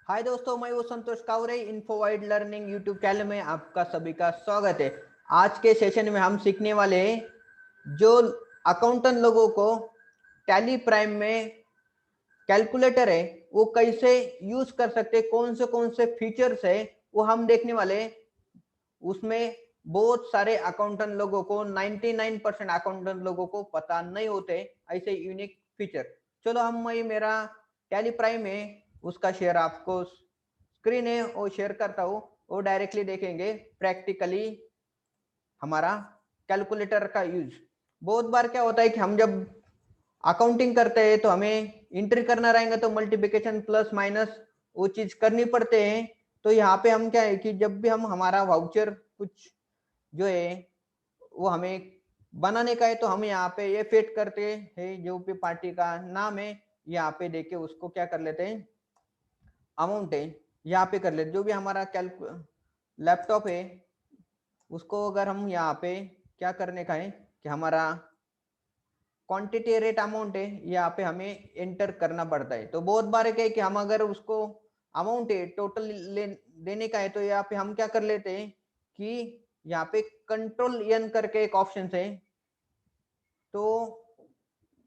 हाय दोस्तों, मैं वो Santosh Kavare info wide learning YouTube channel में आपका सभी का स्वागत है। आज के सेशन में हम सीखने वाले हैं जो अकाउंटेंट लोगों को टैली प्राइम में कैलकुलेटर है वो कैसे यूज कर सकते हैं, कौन से फीचर्स है वो हम देखने वाले हैं। उसमें बहुत सारे अकाउंटेंट लोगों को 99% अकाउंटेंट लोगों को पता नहीं होते ऐसे यूनिक फीचर। चलो मैं मेरा टैली प्राइम है उसका शेयर आपको स्क्रीन है वो शेयर करता हूँ, वो डायरेक्टली देखेंगे प्रैक्टिकली हमारा कैलकुलेटर का यूज। बहुत बार क्या होता है कि हम जब अकाउंटिंग करते हैं तो हमें एंट्री करना रहेगा तो मल्टीप्लिकेशन प्लस माइनस वो चीज करनी पड़ते हैं। तो यहाँ पे हम क्या है कि जब भी हम हमारा वाउचर कुछ जो है वो हमें बनाने का है तो हम यहाँ पे ये फिट करते हैं, जो भी पार्टी का नाम है यहाँ पे देके उसको क्या कर लेते हैं, अमाउंट है यहाँ पे कर लेते। जो भी हमारा लैपटॉप है उसको अगर हम यहाँ पे क्या करने का है कि हमारा क्वांटिटी रेट अमाउंट है यहाँ पे हमें एंटर करना पड़ता है। तो बहुत बार क्या है कि हम अगर उसको अमाउंट है टोटल देने का है तो यहाँ पे हम क्या कर लेते हैं कि यहाँ पे कंट्रोल एन करके एक ऑप्शन है, तो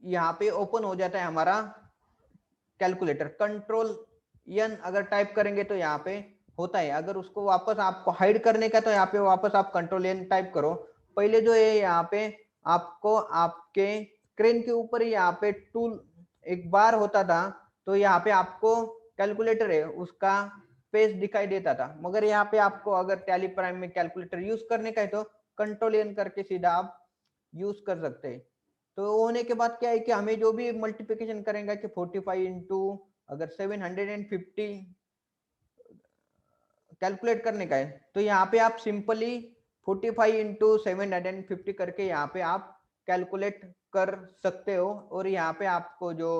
यहाँ पे ओपन हो जाता है हमारा कैलकुलेटर। कंट्रोल एन अगर टाइप करेंगे तो यहाँ पे होता है। अगर उसको वापस आपको हाइड करने का तो यहाँ पे वापस आप कंट्रोल एन टाइप करो। पहले जो है यहाँ पे आपको आपके स्क्रीन के ऊपर ही यहाँ पे टूल एक बार होता था, तो यहाँ पे आपको कैलकुलेटर है उसका पेज दिखाई देता था। मगर यहाँ पे आपको अगर टैली प्राइम में कैलकुलेटर यूज करने का है तो कंट्रोल एन करके सीधा आप यूज कर सकते हैं। तो होने के बाद क्या है कि हमें जो भी मल्टीप्लिकेशन करेंगे कि 45 इंटू अगर 750 कैलकुलेट करने का है तो यहाँ पे आप सिंपली 45 इंटू 750 करके यहाँ पे आप कैलकुलेट कर सकते हो और यहाँ पे आपको जो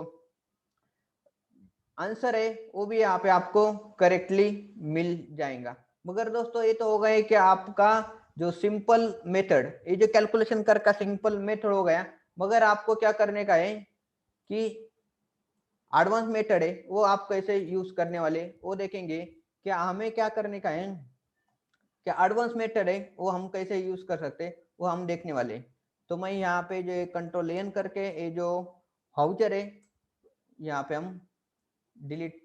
आंसर है वो भी यहाँ पे आपको करेक्टली मिल जाएगा। मगर दोस्तों ये तो हो गया कि आपका जो सिंपल मेथड, ये जो कैलकुलेशन कर का सिंपल मेथड हो गया। मगर आपको क्या करने का है कि एडवांस मेथड है वो आप कैसे यूज करने वाले वो देखेंगे। क्या हमें क्या करने का है, क्या एडवांस मेथड है वो हम कैसे यूज कर सकते वो हम देखने वाले। तो मैं यहाँ पे जो कंट्रोल एन करके ये जो वाउचर है यहाँ पे हम डिलीट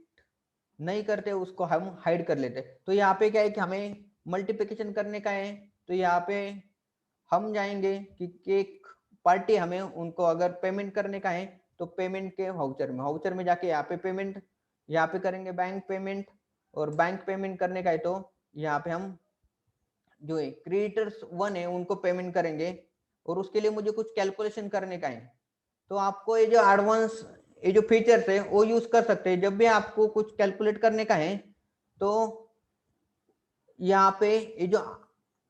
नहीं करते, उसको हम हाइड कर लेते। तो यहाँ पे क्या है कि हमें मल्टीप्लिकेशन करने का है तो यहाँ पे हम जाएंगे कि एक पार्टी हमें उनको अगर पेमेंट करने का है तो पेमेंट के वाउचर में जाके यहाँ पे पेमेंट यहाँ पे करेंगे बैंक पेमेंट। और बैंक पेमेंट करने का है तो यहाँ पे हम जो है क्रिएटर्स वन है उनको पेमेंट करेंगे और उसके लिए मुझे कुछ कैलकुलेशन करने का है। तो आपको ये जो एडवांस ये जो फीचर्स है वो यूज कर सकते हैं जब भी आपको कुछ कैलकुलेट करने का है। तो यहाँ पे ये जो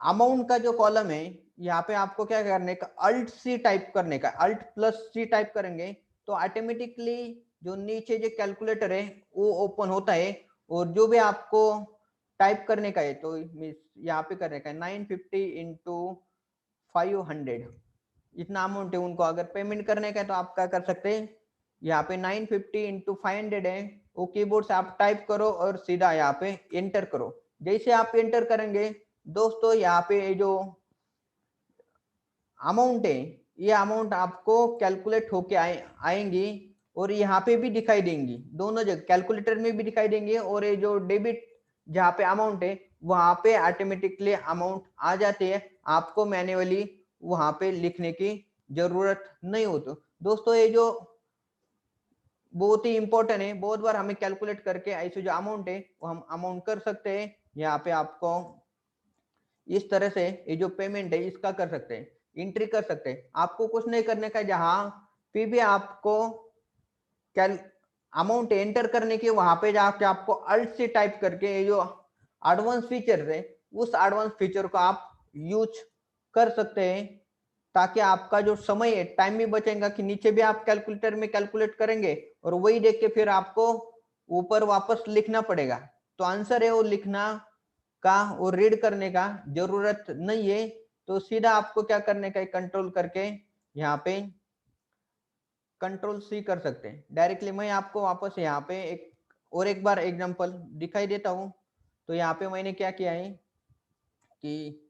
अमाउंट का जो कॉलम है यहाँ पे आपको क्या करने का, अल्ट सी टाइप करने का, अल्ट प्लस सी टाइप करेंगे तो ऑटोमेटिकली जो नीचे जो कैलकुलेटर है वो ओपन होता है। और जो भी आपको टाइप करने का है तो यहाँ पे करने का है 950 इंटू 500, इतना अमाउंट है उनको अगर पेमेंट करने का है तो आप क्या कर सकते हैं, यहाँ पे 950 इंटू 500 है वो कीबोर्ड से आप टाइप करो और सीधा यहाँ पे एंटर करो। जैसे आप एंटर करेंगे दोस्तों यहाँ पे जो अमाउंट है ये अमाउंट आपको कैलकुलेट होके आएंगी और यहाँ पे भी दिखाई देंगी, दोनों जगह कैलकुलेटर में भी दिखाई देंगे और ये जो डेबिट जहाँ पे अमाउंट है वहां पे ऑटोमेटिकली अमाउंट आ जाते हैं। आपको मैन्युअली वहां पे लिखने की जरूरत नहीं होती। दोस्तों ये जो बहुत ही इंपॉर्टेंट है, बहुत बार हमें कैलकुलेट करके ऐसे जो अमाउंट है वो हम अमाउंट कर सकते हैं। यहाँ पे आपको इस तरह से ये जो पेमेंट है इसका कर सकते हैं, एंट्री कर सकते हैं। आपको कुछ नहीं करने का, जहां पे भी आपको कैल अमाउंट एंटर करने की वहां पे जाके आपको अल्ट से टाइप करके ये जो एडवांस फीचर है उस एडवांस फीचर को आप यूज कर सकते हैं, ताकि आपका जो समय है टाइम भी बचेगा कि नीचे भी आप कैलकुलेटर में कैलकुलेट करेंगे और वही देख के फिर आपको ऊपर वापस लिखना पड़ेगा। तो आंसर है वो लिखना का और रीड करने का जरूरत नहीं है। तो सीधा आपको क्या करने का है, कंट्रोल करके यहाँ पे कंट्रोल सी कर सकते हैं डायरेक्टली। मैं आपको वापस यहाँ पे एक और एक बार एग्जांपल दिखाई देता हूँ। तो यहाँ पे मैंने क्या किया है कि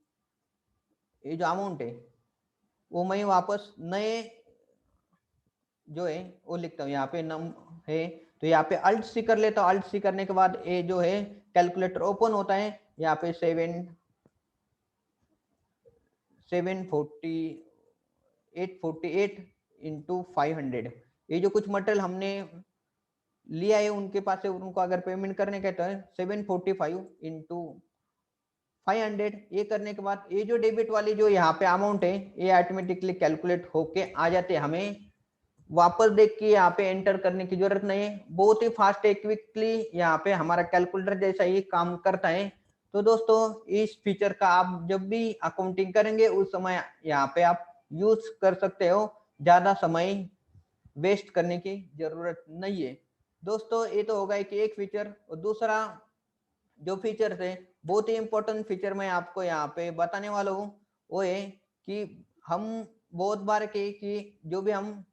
ये जो अमाउंट है वो मैं वापस नए जो है वो लिखता हूँ। यहाँ पे नम है तो यहाँ पे अल्ट सी कर लेता हूँ। अल्ट सी करने के बाद ये जो है कैलकुलेटर ओपन होता है। यहाँ पे 848 इंटू 500, ये जो कुछ मटेरियल हमने लिया है उनके पास से उनको अगर पेमेंट करने का तो 745 इंटू 500। ये करने के बाद ये जो डेबिट वाली जो यहाँ पे अमाउंट है ये ऑटोमेटिकली कैलकुलेट होके आ जाते हैं। हमें वापस देख के यहाँ पे एंटर करने की जरूरत नहीं है, बहुत ही फास्ट है, क्विकली यहाँ पे हमारा कैलकुलेटर जैसा ही काम करता है। तो दोस्तों इस फीचर का आप जब भी अकाउंटिंग करेंगे उस समय यहाँ पे आप यूज कर सकते हो, ज्यादा समय वेस्ट करने की जरूरत नहीं है। दोस्तों ये तो होगा कि एक फीचर। और दूसरा जो फीचर है बहुत ही इंपॉर्टेंट फीचर मैं आपको यहाँ पे बताने वाला हूँ, वो है कि हम बहुत बार के कि जो भी हम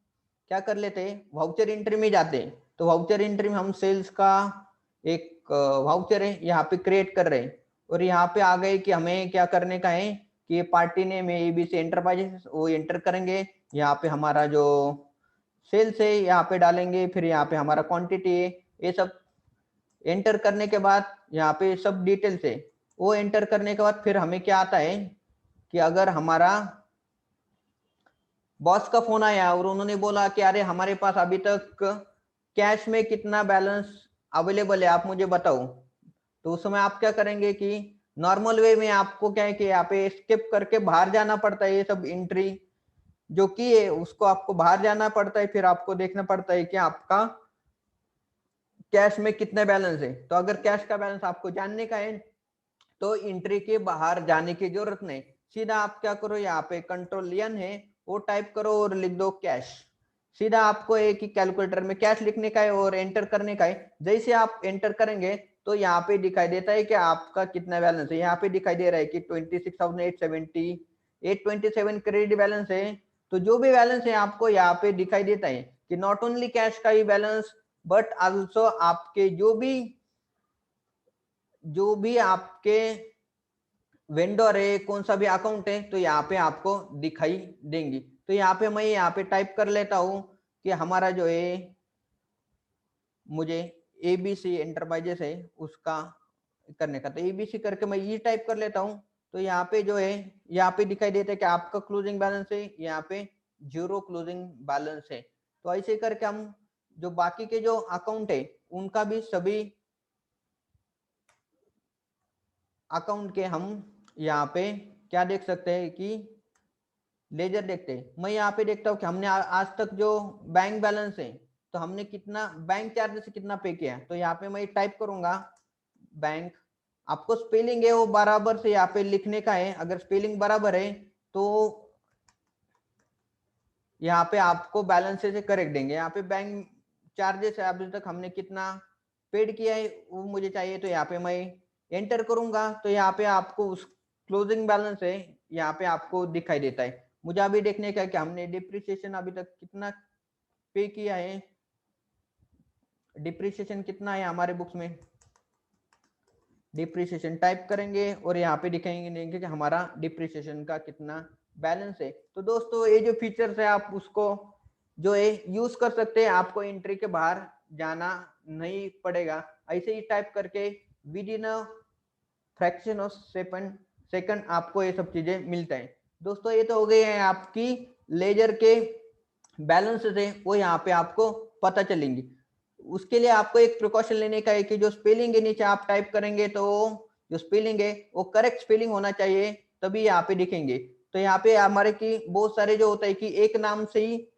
क्या कर लेते हैं वाउचर एंट्री में जाते हैं। तो वाउचर एंट्री में हम सेल्स का एक वाउचर है यहाँ पे क्रिएट कर रहे हैं और यहाँ पे आ गए कि हमें क्या करने का है कि ये पार्टी नेम है एबीसी एंटरप्राइजेस, वो एंटर करेंगे। यहाँ पे हमारा जो सेल्स है यहाँ पे डालेंगे, फिर यहाँ पे हमारा क्वांटिटी है, ये सब एंटर करने के बाद यहाँ पे सब डिटेल्स है वो एंटर करने के बाद फिर हमें क्या आता है कि अगर हमारा बॉस का फोन आया और उन्होंने बोला कि अरे हमारे पास अभी तक कैश में कितना बैलेंस अवेलेबल है आप मुझे बताओ। तो उस समय आप क्या करेंगे कि नॉर्मल वे में आपको क्या है कि यहाँ पे स्किप करके बाहर जाना पड़ता है, ये सब एंट्री जो की है उसको आपको बाहर जाना पड़ता है, फिर आपको देखना पड़ता है कि आपका कैश में कितना बैलेंस है। तो अगर कैश का बैलेंस आपको जानने का है तो एंट्री के बाहर जाने की जरूरत नहीं, सीधा आप क्या करो यहाँ पे कंट्रोल एन है वो टाइप करो और लिख दो कैश। सीधा आपको एक ही कैलकुलेटर में कैश लिखने का है और एंटर करने का है। जैसे आप एंटर करेंगे तो यहाँ पे दिखाई देता है कि आपका कितना बैलेंस है। यहाँ पे दिखाई दे रहा है कि 26,827 क्रेडिट बैलेंस है। तो जो भी बैलेंस है आपको यहाँ पे दिखाई देता है कि नॉट ओनली कैश का ही बैलेंस बट आल्सो आपके जो भी आपके वेंडर है कौन सा भी अकाउंट है तो यहाँ पे आपको दिखाई देंगी। तो यहाँ पे मैं यहाँ पे टाइप कर लेता हूँ कि हमारा जो है मुझे एबीसी एंटरप्राइजेस है उसका करने का। तो एबीसी करके मैं ये टाइप कर लेता हूँ। तो यहाँ पे जो है यहाँ पे दिखाई देता है कि आपका क्लोजिंग बैलेंस है, यहाँ पे 0 क्लोजिंग बैलेंस है। तो ऐसे करके हम जो बाकी के जो अकाउंट है उनका भी सभी अकाउंट के हम यहाँ पे क्या देख सकते हैं कि लेजर देखते हैं। मैं यहाँ पे देखता हूँ कि हमने आज तक जो बैंक बैलेंस है तो हमने कितना बैंक चार्जेस से कितना पे किया। तो यहाँ पे मैं टाइप करूंगा बैंक, आपको स्पेलिंग है वो बराबर से यहाँ पे लिखने का है। अगर स्पेलिंग बराबर है तो यहाँ पे आपको बैलेंस से करेक्ट देंगे। यहाँ पे बैंक चार्जेस है अभी तक हमने कितना पेड किया है वो मुझे चाहिए। तो यहाँ पे मैं एंटर करूंगा तो यहाँ पे आपको उस क्लोजिंग बैलेंस है यहाँ पे आपको दिखाई देता है। मुझे अभी देखने का है कि हमने डिप्रिसिएशन अभी तक कितना पे किया है। डिप्रिसिएशन कितना है हमारे बुक्स में, डिप्रिसिएशन टाइप करेंगे और यहाँ पे दिखाएंगे कि हमारा डिप्रिसिएशन का कितना बैलेंस है। तो दोस्तों ये जो फीचर्स है आप उसको जो है यूज कर सकते हैं, आपको एंट्री के बाहर जाना नहीं पड़ेगा। ऐसे ही टाइप करके with in fraction of second आपको ये सब चीजें मिलता है। दोस्तों ये तो हो गए हैं आपकी लेजर के बैलेंस है वो यहाँ पे आपको पता चलेंगी। उसके लिए आपको एक प्रिकॉशन लेने का है कि जो स्पेलिंग है नीचे आप टाइप करेंगे तो जो स्पेलिंग है वो करेक्ट स्पेलिंग होना चाहिए तभी यहाँ पे दिखेंगे। तो यहाँ पे हमारे की बहुत सारे जो होता है कि एक नाम से ही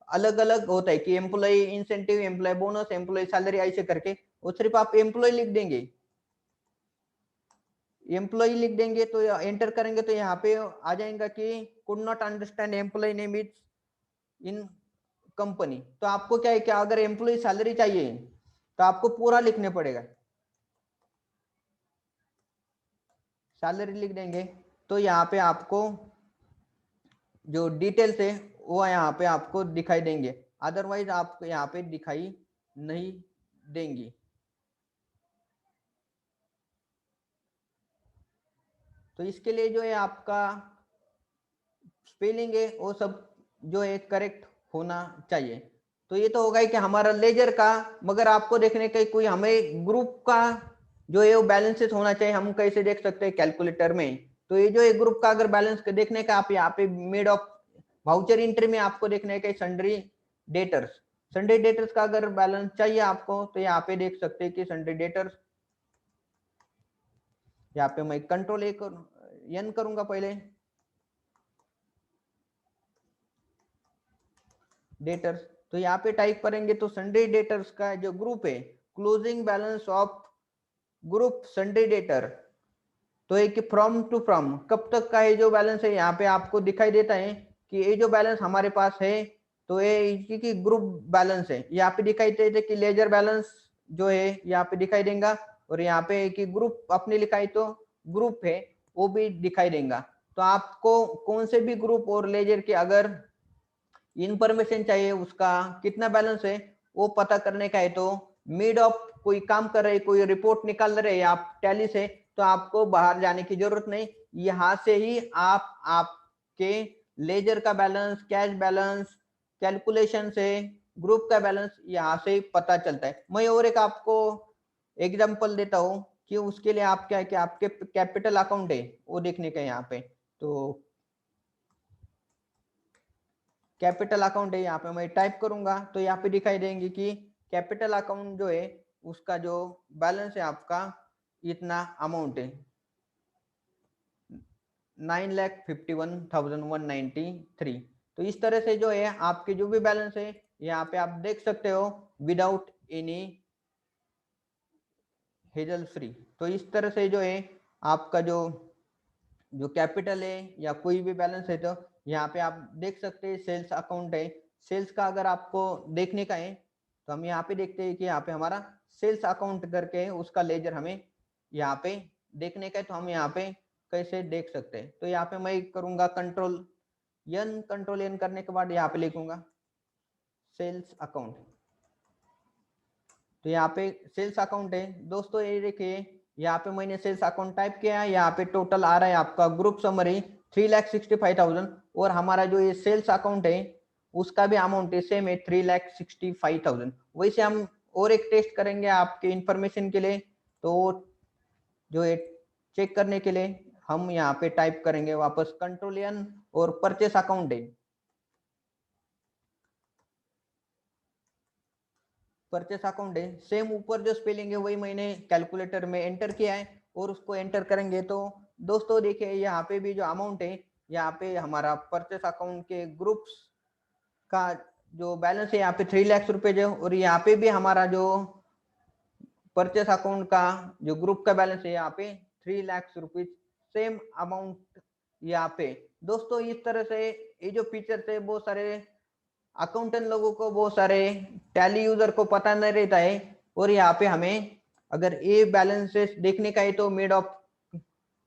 अलग अलग होता है कि employee incentive, employee bonus, employee salary, ऐसे करके वो सिर्फ आप एम्प्लॉय लिख देंगे। एम्प्लॉय लिख देंगे तो एंटर करेंगे तो यहाँ पे आ जाएगा कि could not understand employee name is in company. तो आपको क्या है कि अगर एम्प्लॉय सैलरी चाहिए तो आपको पूरा लिखने पड़ेगा, सैलरी लिख देंगे तो यहाँ पे आपको जो डिटेल्स है वो यहाँ पे आपको दिखाई देंगे, अदरवाइज आपको यहाँ पे दिखाई नहीं देंगी। तो इसके लिए जो है आपका स्पेलिंग है वो सब जो है करेक्ट होना चाहिए। तो ये तो होगा ही कि हमारा लेजर का, मगर आपको देखने का कोई हमें ग्रुप का जो है वो बैलेंसेस होना चाहिए। हम कैसे देख सकते हैं कैलकुलेटर में, तो ये जो है ग्रुप का अगर बैलेंस देखने का, आप यहाँ पे मेड ऑफ वाउचर एंट्री में आपको देखने का सन्ड्री डेटर्स, सन्ड्री डेटर्स का अगर बैलेंस चाहिए आपको तो यहाँ पे देख सकते हैं कि सन्ड्री डेटर्स, यहाँ पे मैं कंट्रोल एन करूंगा पहले, डेटर्स, तो यहाँ पे टाइप करेंगे तो सन्डे डेटर्स का जो ग्रुप है, closing balance of group Sunday debtor, तो एक फ्रॉम टू फ्रॉम, कब तक का है जो बैलेंस है, यहाँ पे आपको दिखाई देता है कि ये जो बैलेंस हमारे पास है तो ये की ग्रुप बैलेंस है। यहाँ पे दिखाई देते कि लेजर बैलेंस जो है यहाँ पे दिखाई देगा, और यहाँ पे कि ग्रुप अपने लिखाई तो ग्रुप है वो भी दिखाई देगा। तो आपको कौन से भी ग्रुप और लेजर के अगर इंफॉर्मेशन चाहिए, उसका कितना बैलेंस है वो पता करने का है, तो मिड ऑफ कोई काम कर रहे, कोई रिपोर्ट निकाल रहे हैं आप टैली से, तो आपको बाहर जाने की जरूरत नहीं, यहाँ से ही आप आपके लेजर का बैलेंस, कैश बैलेंस, कैलकुलेशन से ग्रुप का बैलेंस यहाँ से पता चलता है। मैं और एक आपको एग्जांपल देता हूँ कि उसके लिए आप क्या है कि आपके कैपिटल अकाउंट है वो देखने का यहाँ पे, तो कैपिटल अकाउंट है, यहाँ पे मैं टाइप करूंगा तो यहाँ पे दिखाई देंगे कि कैपिटल अकाउंट जो है उसका जो बैलेंस है आपका इतना अमाउंट है 9,51,193। तो इस तरह से जो है आपके जो भी बैलेंस है यहाँ पे आप देख सकते हो विदाउट एनी हेजल फ्री। तो इस तरह से जो है आपका जो जो कैपिटल है या कोई भी बैलेंस है तो यहाँ पे आप देख सकते हैं सेल्स अकाउंट है। सेल्स का अगर आपको देखने का है तो हम यहाँ पे देखते हैं कि यहाँ पे हमारा सेल्स अकाउंट करके है, उसका लेजर हमें यहाँ पे देखने का है, तो हम यहाँ पे कैसे देख सकते हैं। तो यहाँ पे मैं करूंगा कंट्रोल एन करने के बाद यहाँ पे लिखूंगा सेल्स अकाउंट, तो यहाँ पे सेल्स अकाउंट है दोस्तों। ये देखिए यहाँ पे मैंने सेल्स अकाउंट टाइप किया है, यहाँ पे टोटल आ रहा है आपका ग्रुप समरी 3,65,000, और हमारा जो ये सेल्स अकाउंट है उसका भी अमाउंट है सेम है 3,65,000। वैसे हम और एक टेस्ट करेंगे आपके इंफॉर्मेशन के लिए, तो जो है चेक करने के लिए हम यहाँ पे टाइप करेंगे वापस कंट्रोल एन, और परचेस अकाउंट है, परचेस अकाउंट है सेम ऊपर जो स्पेलिंग है वही मैंने कैलकुलेटर में एंटर किया है, और उसको एंटर करेंगे तो दोस्तों देखिए यहाँ पे भी जो अमाउंट है, यहाँ पे हमारा परचेस अकाउंट के ग्रुप्स का जो बैलेंस है यहाँ पे 3 लाख रुपए जो, और यहाँ पे भी हमारा जो परचेस अकाउंट का जो ग्रुप का बैलेंस है यहाँ पे 3 लाख रुपीज, सेम अमाउंट यहाँ पे। दोस्तों इस तरह से ये जो फीचर है बहुत सारे अकाउंटेंट लोगों को, बहुत सारे टैली यूजर को पता नहीं रहता है, और यहाँ पे हमें अगर ये बैलेंसेस देखने का है तो मेड ऑफ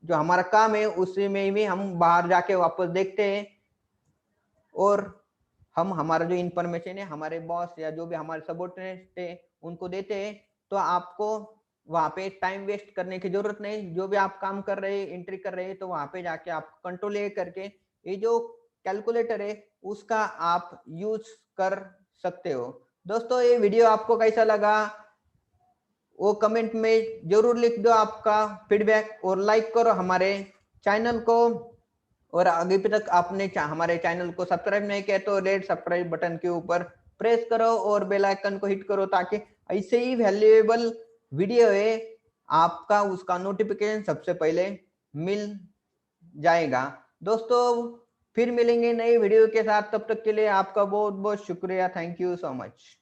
जो हमारा काम है उसी में भी हम बाहर जाके वापस देखते हैं, और हम हमारा जो इंफॉर्मेशन है हमारे बॉस या जो भी हमारे सबऑर्डिनेट है उनको देते हैं। तो आपको वहां पे टाइम वेस्ट करने की जरूरत नहीं, जो भी आप काम कर रहे हैं एंट्री कर रहे हैं तो वहां पे जाके आप कंट्रोल ए करके ये जो कैलकुलेटर है उसका आप यूज कर सकते हो। दोस्तों ये वीडियो आपको कैसा लगा वो कमेंट में जरूर लिख दो आपका फीडबैक, और लाइक करो हमारे चैनल को, और अभी तक आपने हमारे चैनल को सब्सक्राइब नहीं किया तो रेड सब्सक्राइब बटन के ऊपर प्रेस करो और बेल आइकन को हिट करो, ताकि ऐसे ही वैल्यूएबल वीडियो है आपका उसका नोटिफिकेशन सबसे पहले मिल जाएगा। दोस्तों फिर मिलेंगे नई वीडियो के साथ, तब तक के लिए आपका बहुत बहुत शुक्रिया, थैंक यू सो मच।